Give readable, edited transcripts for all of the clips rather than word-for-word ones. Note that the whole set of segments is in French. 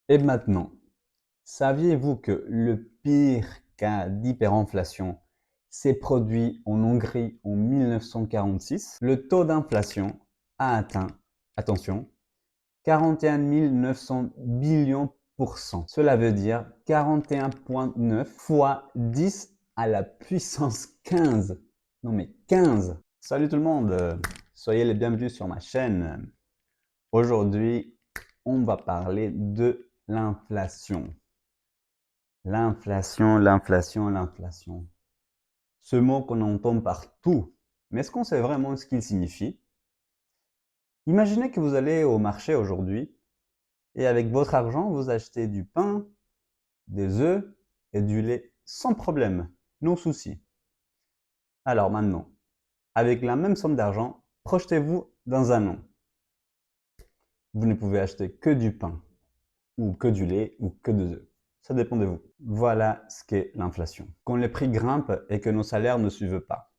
Et maintenant, saviez-vous que le pire cas d'hyperinflation s'est produit en Hongrie en 1946? Le taux d'inflation a atteint, attention, 41 900 billions pour cent. Cela veut dire 41,9 fois 10 à la puissance 15. Non mais 15. Salut tout le monde, soyez les bienvenus sur ma chaîne. Aujourd'hui, on va parler de l'inflation. L'inflation. Ce mot qu'on entend partout. Mais est-ce qu'on sait vraiment ce qu'il signifie? Imaginez que vous allez au marché aujourd'hui et avec votre argent, vous achetez du pain, des œufs et du lait sans problème, non souci. Alors maintenant, avec la même somme d'argent, projetez-vous dans un an. Vous ne pouvez acheter que du pain, ou que du lait, ou que des œufs. Ça dépend de vous. Voilà ce qu'est l'inflation. Quand les prix grimpent et que nos salaires ne suivent pas.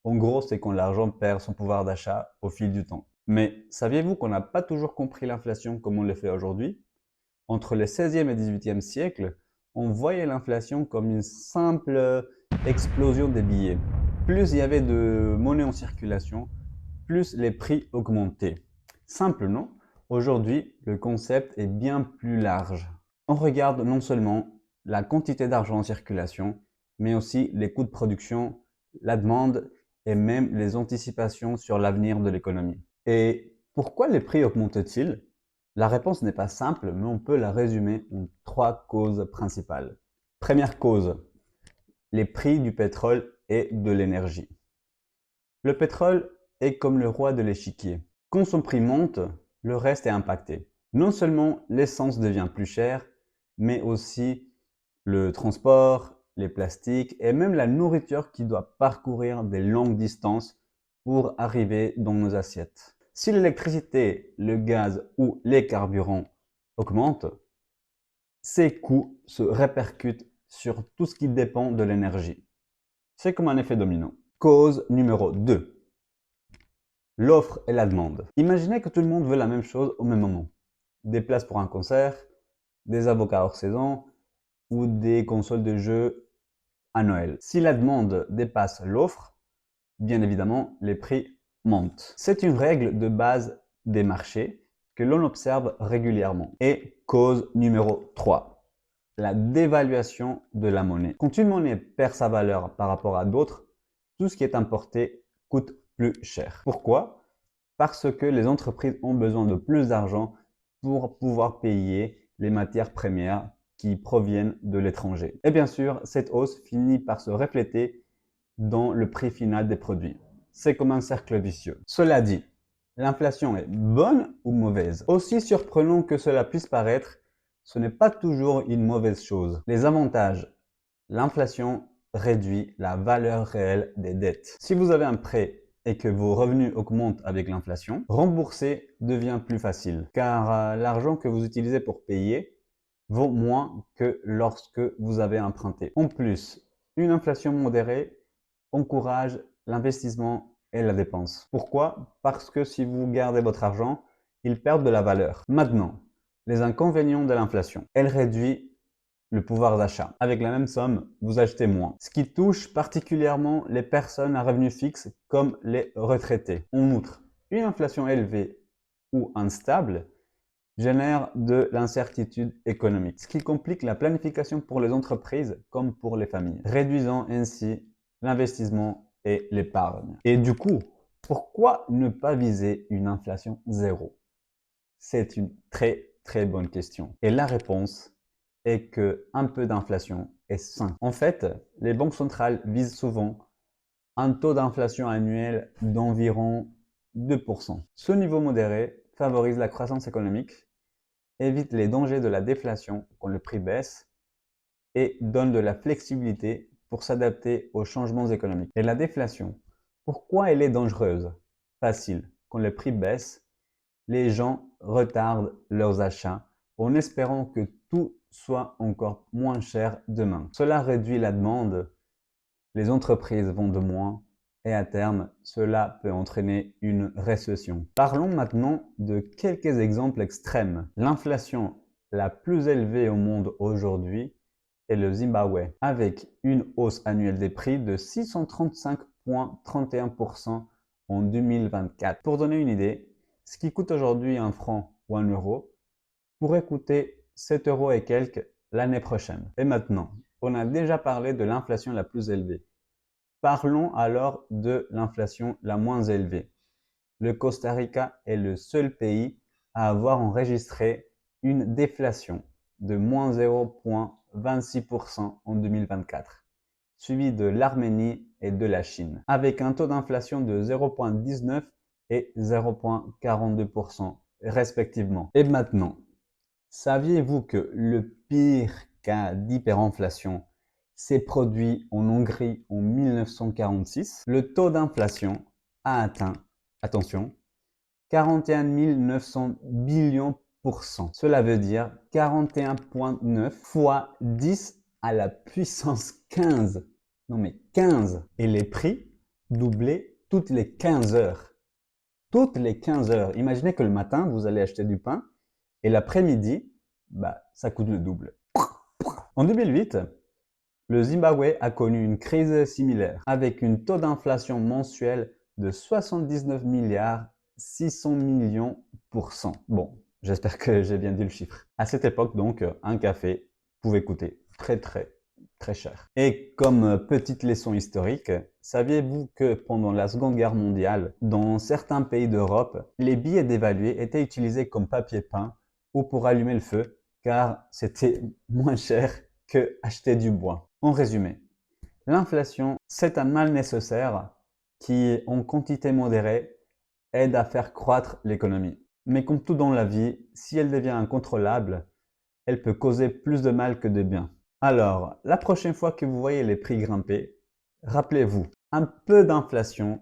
En gros, c'est quand l'argent perd son pouvoir d'achat au fil du temps. Mais saviez-vous qu'on n'a pas toujours compris l'inflation comme on le fait aujourd'hui? Entre le 16e et 18e siècle, on voyait l'inflation comme une simple explosion des billets. Plus il y avait de monnaie en circulation, plus les prix augmentaient. Simple, non? Aujourd'hui, le concept est bien plus large. On regarde non seulement la quantité d'argent en circulation, mais aussi les coûts de production, la demande et même les anticipations sur l'avenir de l'économie. Et pourquoi les prix augmentent-ils? La réponse n'est pas simple, mais on peut la résumer en 3 causes principales. Première cause, les prix du pétrole et de l'énergie. Le pétrole est comme le roi de l'échiquier. Quand son prix monte, le reste est impacté. Non seulement l'essence devient plus chère, mais aussi le transport, les plastiques et même la nourriture qui doit parcourir des longues distances pour arriver dans nos assiettes. Si l'électricité, le gaz ou les carburants augmentent, ces coûts se répercutent sur tout ce qui dépend de l'énergie. C'est comme un effet domino. Cause numéro 2. L'offre et la demande. Imaginez que tout le monde veut la même chose au même moment. Des places pour un concert, des avocats hors saison ou des consoles de jeux à Noël. Si la demande dépasse l'offre, bien évidemment, les prix montent. C'est une règle de base des marchés que l'on observe régulièrement. Et cause numéro 3, la dévaluation de la monnaie. Quand une monnaie perd sa valeur par rapport à d'autres, tout ce qui est importé coûte plus cher. Pourquoi? Parce que les entreprises ont besoin de plus d'argent pour pouvoir payer les matières premières qui proviennent de l'étranger. Et bien sûr, cette hausse finit par se refléter dans le prix final des produits. C'est comme un cercle vicieux. Cela dit, l'inflation est bonne ou mauvaise? Aussi surprenant que cela puisse paraître, ce n'est pas toujours une mauvaise chose. Les avantages. L'inflation réduit la valeur réelle des dettes. Si vous avez un prêt et que vos revenus augmentent avec l'inflation, rembourser devient plus facile car l'argent que vous utilisez pour payer vaut moins que lorsque vous avez emprunté. En plus, une inflation modérée encourage l'investissement et la dépense. Pourquoi? Parce que si vous gardez votre argent, il perd de la valeur. Maintenant, les inconvénients de l'inflation. Elle réduit le pouvoir d'achat. Avec la même somme, vous achetez moins. Ce qui touche particulièrement les personnes à revenus fixes comme les retraités. En outre, une inflation élevée ou instable génère de l'incertitude économique, ce qui complique la planification pour les entreprises comme pour les familles, réduisant ainsi l'investissement et l'épargne. Et du coup, pourquoi ne pas viser une inflation zéro? C'est une très bonne question. Et la réponse est que un peu d'inflation est sain. En fait, les banques centrales visent souvent un taux d'inflation annuel d'environ 2%. Ce niveau modéré favorise la croissance économique, évite les dangers de la déflation quand le prix baisse et donne de la flexibilité pour s'adapter aux changements économiques. Et la déflation, pourquoi elle est dangereuse? Facile. Quand le prix baisse, les gens retardent leurs achats en espérant que tout soit encore moins cher demain. Cela réduit la demande, les entreprises vendent moins et à terme, cela peut entraîner une récession. Parlons maintenant de quelques exemples extrêmes. L'inflation la plus élevée au monde aujourd'hui est le Zimbabwe, avec une hausse annuelle des prix de 635,31% en 2024. Pour donner une idée, ce qui coûte aujourd'hui un franc ou un euro pourrait coûter 7 euros et quelques l'année prochaine. Et maintenant, on a déjà parlé de l'inflation la plus élevée. Parlons alors de l'inflation la moins élevée. Le Costa Rica est le seul pays à avoir enregistré une déflation de moins 0,26% en 2024, suivi de l'Arménie et de la Chine, avec un taux d'inflation de 0,19 et 0,42% respectivement. Et maintenant, saviez-vous que le pire cas d'hyperinflation s'est produit en Hongrie en 1946? Le taux d'inflation a atteint, attention, 41 900 billions %. Cela veut dire 41,9 fois 10 à la puissance 15. Non mais 15. Et les prix doublaient toutes les 15 heures. Toutes les 15 heures. Imaginez que le matin, vous allez acheter du pain et l'après-midi, ça coûte le double. En 2008, le Zimbabwe a connu une crise similaire avec un taux d'inflation mensuel de 79 milliards 600 millions %. Bon, j'espère que j'ai bien dit le chiffre. À cette époque, donc, un café pouvait coûter très cher. Et comme petite leçon historique, saviez-vous que pendant la Seconde Guerre mondiale, dans certains pays d'Europe, les billets dévalués étaient utilisés comme papier peint ou pour allumer le feu, car c'était moins cher que acheter du bois. En résumé, l'inflation, c'est un mal nécessaire qui, en quantité modérée, aide à faire croître l'économie. Mais comme tout dans la vie, si elle devient incontrôlable, elle peut causer plus de mal que de bien. Alors, la prochaine fois que vous voyez les prix grimper, rappelez-vous, un peu d'inflation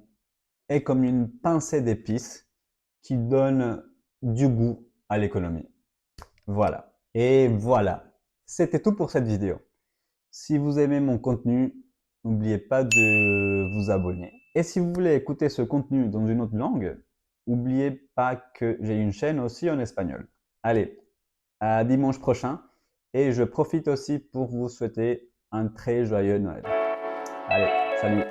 est comme une pincée d'épices qui donne du goût à l'économie. Voilà. Et voilà. C'était tout pour cette vidéo. Si vous aimez mon contenu, n'oubliez pas de vous abonner. Et si vous voulez écouter ce contenu dans une autre langue, n'oubliez pas que j'ai une chaîne aussi en espagnol. Allez, à dimanche prochain. Et je profite aussi pour vous souhaiter un très joyeux Noël. Allez, salut!